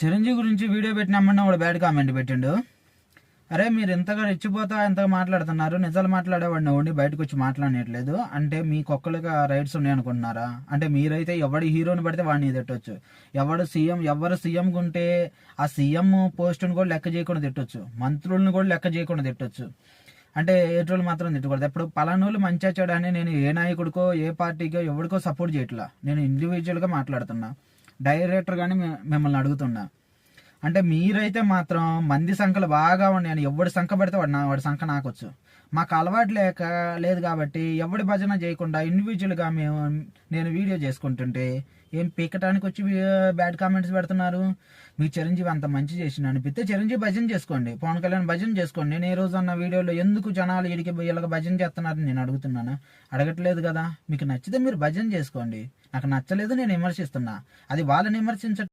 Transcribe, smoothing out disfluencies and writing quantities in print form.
చిరంజీవి గురించి వీడియో పెట్టినామన్నా వాడు bad comment పెట్టిండు. అరే మీరు ఎంతగా రెచ్చిపోతా ఎంతగా మాట్లాడుతున్నారు, నిజాలు మాట్లాడేవాడిని ఉండి బయటకు వచ్చి మాట్లాడట్లేదు అంటే మీకు ఒక్కళ్ళగా రైట్స్ ఉన్నాయి అనుకుంటున్నారా? అంటే మీరైతే ఎవడి హీరోని పడితే వాడిని తిట్టొచ్చు, ఎవరు సీఎం ఉంటే ఆ సీఎం పోస్టును కూడా లెక్క చేయకుండా తిట్టొచ్చు, మంత్రులను కూడా లెక్క చేయకుండా తిట్టొచ్చు. అంటే ఏటోళ్ళు మాత్రం తిట్టకూడదు. ఎప్పుడు పలానోళ్ళు మంచిగా చెడని నేను ఏ నాయకుడికో ఏ పార్టీకో ఎవరికో సపోర్ట్ చేయట్లా, నేను ఇండివిజువల్గా మాట్లాడుతున్నా, డైరెక్టర్ కానీ మిమ్మల్ని అడుగుతున్నా. అంటే మీరైతే మాత్రం మంది సంఖ్యలు బాగా ఉన్నాయని ఎవడి సంఖ్య పడితే వాడి సంఖ్య నాకొచ్చు. మాకు అలవాటు లేదు కాబట్టి ఎవడి భజన చేయకుండా ఇండివిజువల్గా నేను వీడియో చేసుకుంటుంటే ఏం పీకటానికి వచ్చి బ్యాడ్ కామెంట్స్ పెడుతున్నారు. మీకు చిరంజీవి అంత మంచి చేసిన అనిపిస్తే చిరంజీవి భజన చేసుకోండి, పవన్ కళ్యాణ్ భజన చేసుకోండి. నేను ఏ రోజు అన్న వీడియోలో ఎందుకు జనాలు వీళ్ళకి భజన చేస్తున్నారని నేను అడుగుతున్నాను, అడగట్లేదు కదా. మీకు నచ్చితే మీరు భజన చేసుకోండి, నాకు నచ్చలేదు నేను విమర్శిస్తున్నా, అది వాళ్ళని విమర్శించ